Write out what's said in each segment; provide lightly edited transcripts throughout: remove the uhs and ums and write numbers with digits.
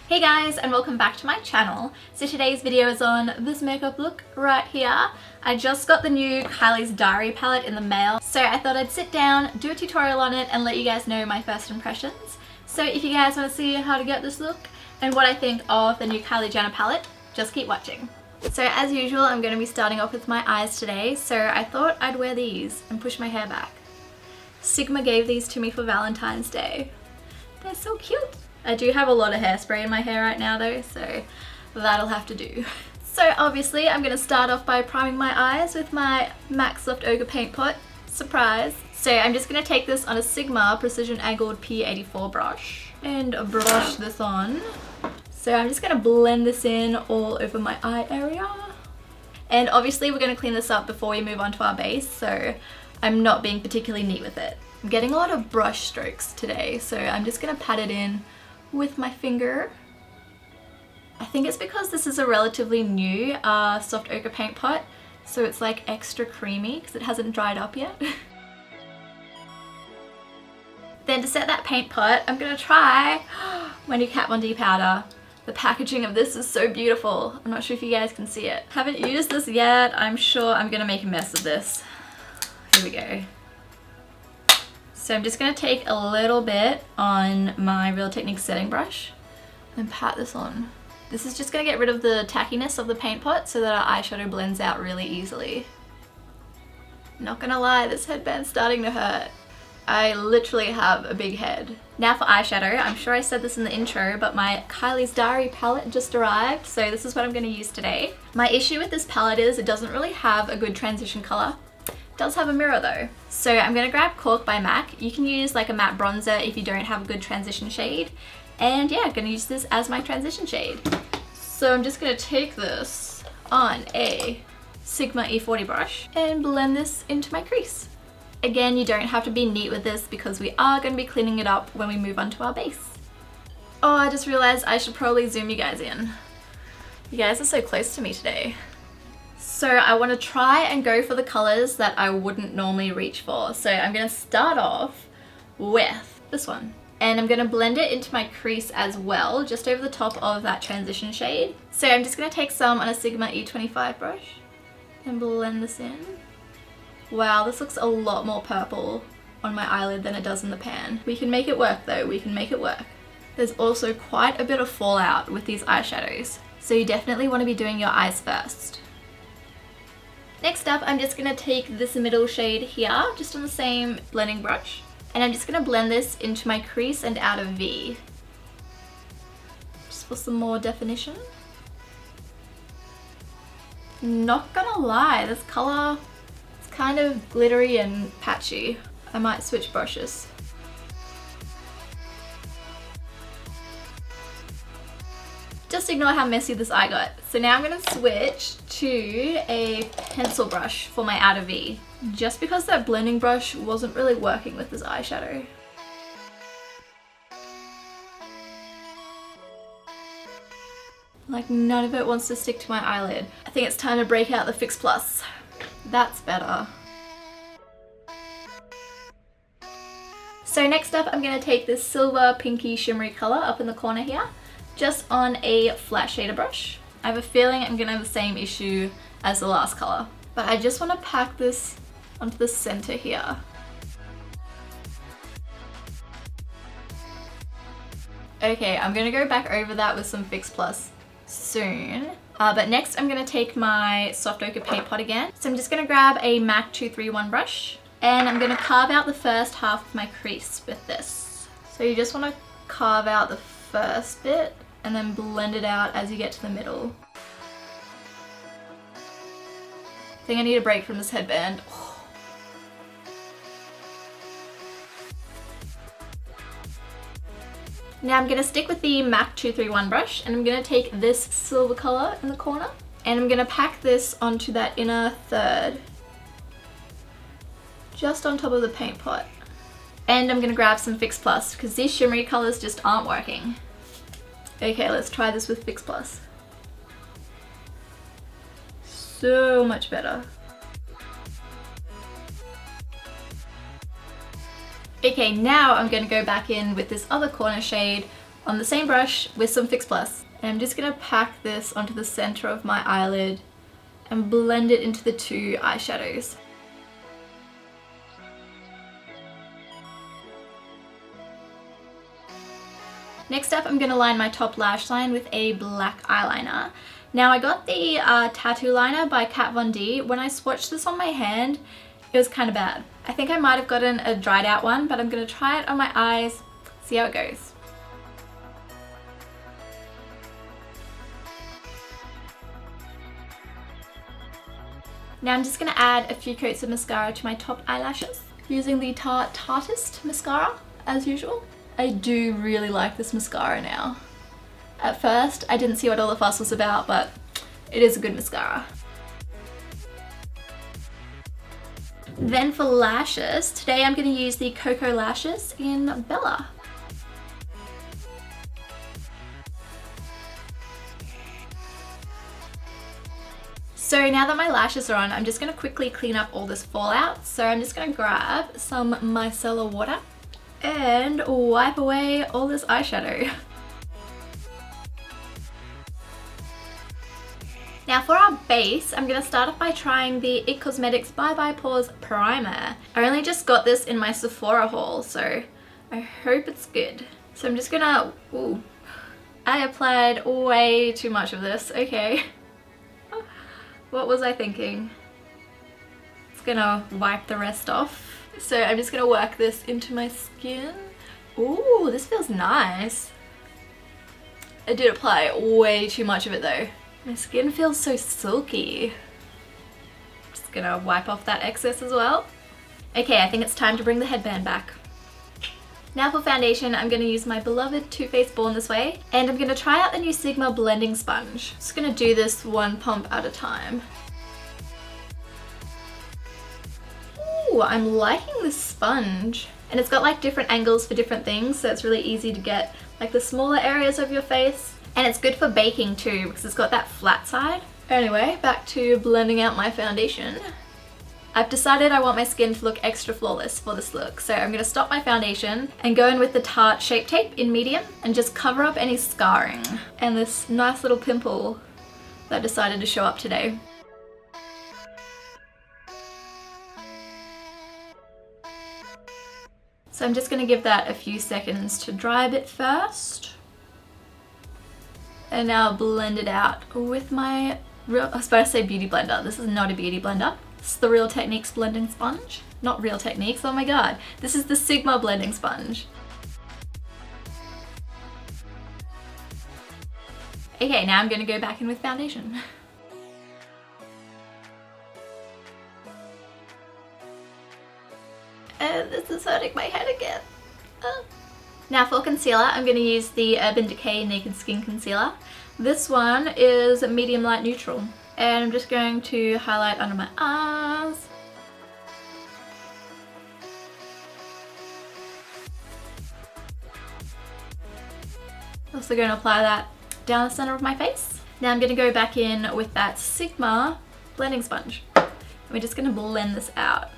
Hey guys, and welcome back to my channel. So today's video is on this makeup look right here. I just got the new KYLIE'S Diary palette in the mail, so I thought I'd sit down, do a tutorial on it, and let you guys know my first impressions. So if you guys want to see how to get this look and what I think of the new Kylie Jenner palette, just keep watching. So as usual, I'm going to be starting off with my eyes today, so I thought I'd wear these and push my hair back. Sigma gave these to me for Valentine's Day. They're so cute. I do have a lot of hairspray in my hair right now though, so that'll have to do. So obviously I'm going to start off by priming my eyes with my MAC Soft Ochre Paint Pot. Surprise! So I'm just going to take this on a Sigma Precision Angled P84 brush and brush this on. So I'm just going to blend this in all over my eye area. And obviously we're going to clean this up before we move on to our base, so I'm not being particularly neat with it. I'm getting a lot of brush strokes today, so I'm just going to pat it in with my finger. I think it's because this is a relatively new soft ochre paint pot, so it's like extra creamy because it hasn't dried up yet. Then to set that paint pot, I'm going to try my new Kat Von D powder. The packaging of this is so beautiful. I'm not sure if you guys can see it. Haven't used this yet. I'm sure I'm going to make a mess of this. Here we go. So I'm just going to take a little bit on my Real Techniques setting brush and pat this on. This is just going to get rid of the tackiness of the paint pot so that our eyeshadow blends out really easily. Not gonna lie, this headband's starting to hurt. I literally have a big head. Now for eyeshadow, I'm sure I said this in the intro, but my KYLIE'S Diary palette just arrived, so this is what I'm going to use today. My issue with this palette is it doesn't really have a good transition colour. Does have a mirror though. So I'm going to grab Cork by MAC. You can use like a matte bronzer if you don't have a good transition shade. And yeah, I'm going to use this as my transition shade. So I'm just going to take this on a Sigma E40 brush and blend this into my crease. Again, you don't have to be neat with this because we are going to be cleaning it up when we move on to our base. Oh, I just realized I should probably zoom you guys in. You guys are so close to me today. So I want to try and go for the colours that I wouldn't normally reach for. So I'm going to start off with this one. And I'm going to blend it into my crease as well, just over the top of that transition shade. So I'm just going to take some on a Sigma E25 brush and blend this in. Wow, this looks a lot more purple on my eyelid than it does in the pan. We can make it work though, we can make it work. There's also quite a bit of fallout with these eyeshadows, so you definitely want to be doing your eyes first. Next up, I'm just going to take this middle shade here, just on the same blending brush, and I'm just going to blend this into my crease and out of V. Just for some more definition. Not gonna lie, this colour is kind of glittery and patchy. I might switch brushes. Just ignore how messy this eye got. So now I'm going to switch to a pencil brush for my outer V, just because that blending brush wasn't really working with this eyeshadow. Like none of it wants to stick to my eyelid. I think it's time to break out the Fix Plus. That's better. So next up I'm going to take this silver pinky shimmery colour up in the corner here, just on a flat shader brush. I have a feeling I'm going to have the same issue as the last colour, but I just want to pack this onto the centre here. Okay, I'm going to go back over that with some Fix Plus soon. But next I'm going to take my soft ochre paint pot again. So I'm just going to grab a MAC 231 brush and I'm going to carve out the first half of my crease with this. So you just want to carve out the first bit and then blend it out as you get to the middle. I think I need a break from this headband. Now I'm going to stick with the MAC 231 brush and I'm going to take this silver colour in the corner and I'm going to pack this onto that inner third, just on top of the paint pot. And I'm going to grab some Fix Plus because these shimmery colours just aren't working. Okay, let's try this with Fix Plus. So much better. Okay, now I'm going to go back in with this other corner shade on the same brush with some Fix Plus. And I'm just going to pack this onto the center of my eyelid and blend it into the two eyeshadows. Next up, I'm going to line my top lash line with a black eyeliner. Now I got the tattoo liner by Kat Von D. When I swatched this on my hand, it was kind of bad. I think I might have gotten a dried out one, but I'm going to try it on my eyes, see how it goes. Now I'm just going to add a few coats of mascara to my top eyelashes using the Tarteist mascara as usual. I do really like this mascara now. At first I didn't see what all the fuss was about, but it is a good mascara. Then for lashes, today I'm going to use the Koko lashes in Bella. So now that my lashes are on, I'm just going to quickly clean up all this fallout. So I'm just going to grab some micellar water and wipe away all this eyeshadow. Now for our base, I'm going to start off by trying the IT Cosmetics Bye Bye Pores Primer. I only just got this in my Sephora haul, so I hope it's good. So I'm just gonna, ooh, I applied way too much of this, okay. What was I thinking? It's gonna wipe the rest off. So I'm just gonna work this into my skin. Ooh, this feels nice. I did apply way too much of it though. My skin feels so silky. Just gonna wipe off that excess as well. Okay, I think it's time to bring the headband back. Now for foundation, I'm going to use my beloved Too Faced Born This Way, and I'm going to try out the new Sigma blending sponge. Just going to do this one pump at a time. Ooh, I'm liking this sponge. And it's got like different angles for different things, so it's really easy to get like the smaller areas of your face. And it's good for baking too, because it's got that flat side. Anyway, back to blending out my foundation. I've decided I want my skin to look extra flawless for this look, so I'm going to stop my foundation and go in with the Tarte Shape Tape in medium and just cover up any scarring and this nice little pimple that decided to show up today. So I'm just going to give that a few seconds to dry a bit first. And now blend it out with my I was about to say beauty blender. This is not a beauty blender. This is the Real Techniques blending sponge. Not Real Techniques, oh my god. This is the Sigma blending sponge. Okay, now I'm going to go back in with foundation. And this is hurting my head again. Now for concealer, I'm going to use the Urban Decay Naked Skin Concealer. This one is medium light neutral. And I'm just going to highlight under my eyes. Also going to apply that down the center of my face. Now I'm going to go back in with that Sigma blending sponge. And we're just going to blend this out.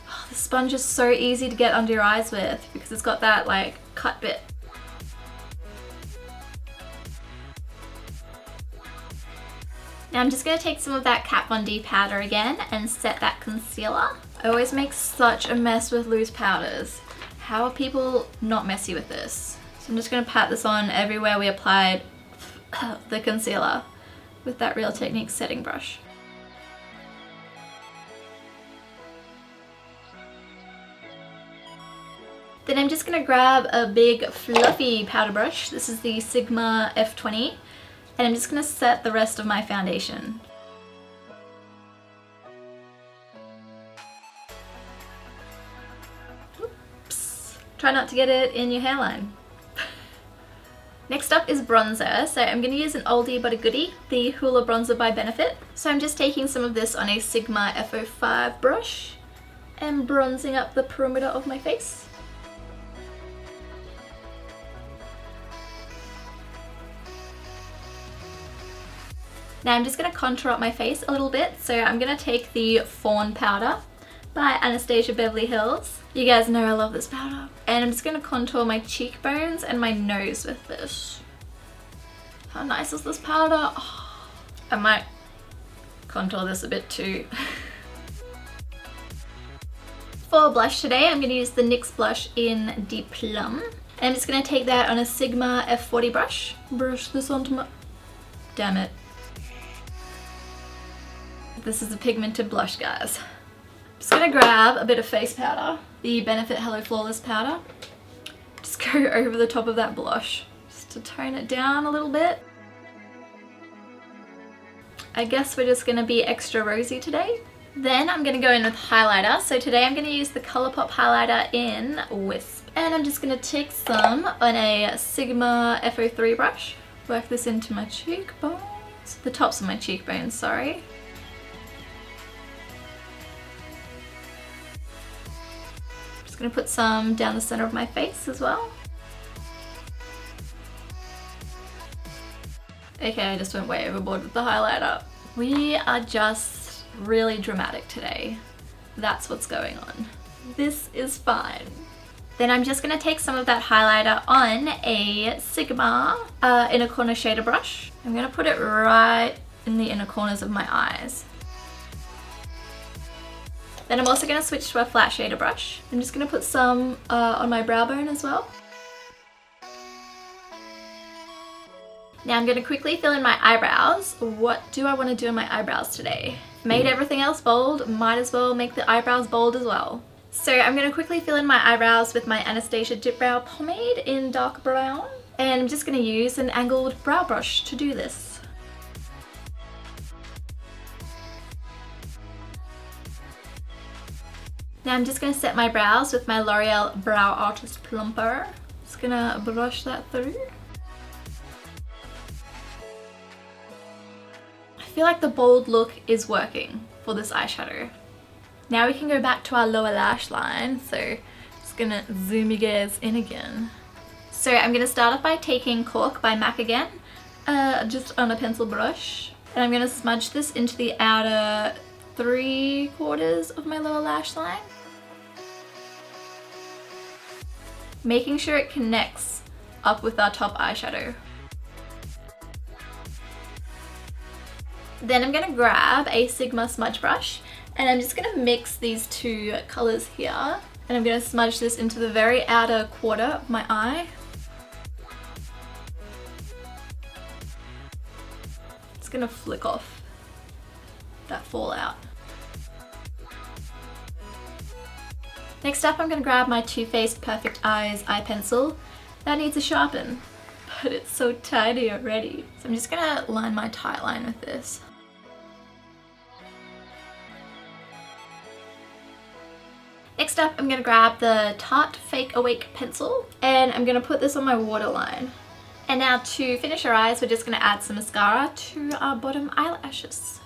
Oh, the sponge is so easy to get under your eyes with because it's got that like cut bit. Now I'm just going to take some of that Kat Von D powder again and set that concealer. I always make such a mess with loose powders. How are people not messy with this? So I'm just going to pat this on everywhere we applied the concealer with that Real Techniques setting brush. Then I'm just going to grab a big fluffy powder brush. This is the Sigma F20. And I'm just going to set the rest of my foundation. Oops. Try not to get it in your hairline. Next up is bronzer. So I'm going to use an oldie but a goodie, the Hoola Bronzer by Benefit. So I'm just taking some of this on a Sigma F05 brush and bronzing up the perimeter of my face. Now I'm just going to contour up my face a little bit, so I'm going to take the Fawn powder by Anastasia Beverly Hills. You guys know I love this powder. And I'm just going to contour my cheekbones and my nose with this. How nice is this powder? Oh, I might contour this a bit too. For blush today, I'm going to use the NYX blush in Deep Plum. And I'm just going to take that on a Sigma F40 brush. Brush this onto my... Damn it. This is a pigmented blush, guys. I'm just going to grab a bit of face powder. The Benefit Hello Flawless powder. Just go over the top of that blush. Just to tone it down a little bit. I guess we're just going to be extra rosy today. Then I'm going to go in with highlighter. So today I'm going to use the Colorpop highlighter in Wisp. And I'm just going to take some on a Sigma F03 brush. Work this into my cheekbones. The tops of my cheekbones, sorry. Just going to put some down the center of my face as well. Okay, I just went way overboard with the highlighter. We are just really dramatic today. That's what's going on. This is fine. Then I'm just going to take some of that highlighter on a Sigma inner corner shader brush. I'm going to put it right in the inner corners of my eyes. Then I'm also going to switch to a flat shader brush. I'm just going to put some on my brow bone as well. Now I'm going to quickly fill in my eyebrows. What do I want to do in my eyebrows today? Made everything else bold, might as well make the eyebrows bold as well. So I'm going to quickly fill in my eyebrows with my Anastasia Dip Brow Pomade in dark brown. And I'm just going to use an angled brow brush to do this. Now I'm just going to set my brows with my L'Oreal Brow Artist Plumper. Just going to brush that through. I feel like the bold look is working for this eyeshadow. Now we can go back to our lower lash line, so just gonna zoom you guys in again. So I'm gonna start off by taking Cork by MAC again, just on a pencil brush, and I'm gonna smudge this into the outer 3/4 of my lower lash line, making sure it connects up with our top eyeshadow. Then I'm going to grab a Sigma smudge brush and I'm just going to mix these two colours here, and I'm going to smudge this into the very outer quarter of my eye. It's going to flick off that fallout. Next up I'm going to grab my Too Faced Perfect Eyes eye pencil. That needs a sharpen, but it's so tiny already. So I'm just going to line my tight line with this. Next up, I'm going to grab the Tarte Fake Awake pencil and I'm going to put this on my waterline. And now to finish our eyes, we're just going to add some mascara to our bottom eyelashes.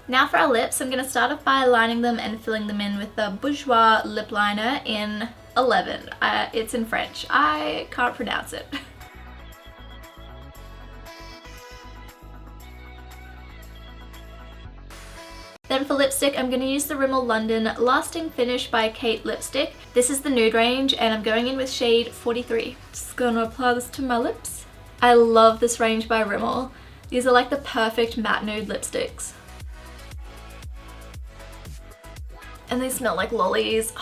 Now for our lips, I'm going to start off by lining them and filling them in with the Bourjois Lip Liner in 11. It's in French. I can't pronounce it. Then for lipstick, I'm going to use the Rimmel London Lasting Finish by Kate lipstick. This is the nude range and I'm going in with shade 43. Just going to apply this to my lips. I love this range by Rimmel. These are like the perfect matte nude lipsticks. And they smell like lollies.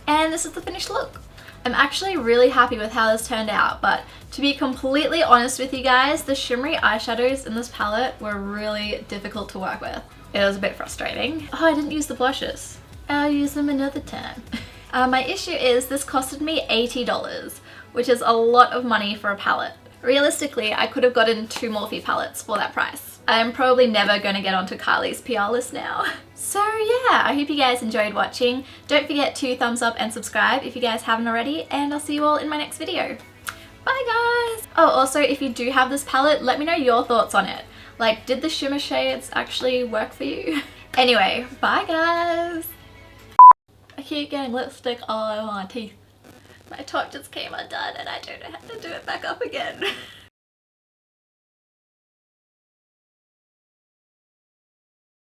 And this is the finished look. I'm actually really happy with how this turned out, but to be completely honest with you guys, the shimmery eyeshadows in this palette were really difficult to work with. It was a bit frustrating. Oh, I didn't use the blushes. I'll use them another time. My issue is this costed me $80, which is a lot of money for a palette. Realistically, I could have gotten 2 Morphe palettes for that price. I'm probably never going to get onto Kylie's PR list now. So yeah, I hope you guys enjoyed watching. Don't forget to thumbs up and subscribe if you guys haven't already, and I'll see you all in my next video. Bye guys! Oh, also if you do have this palette, let me know your thoughts on it. Like, did the shimmer shades actually work for you? Anyway, bye guys! I keep getting lipstick all over my teeth. My top just came undone and I don't know how to do it back up again.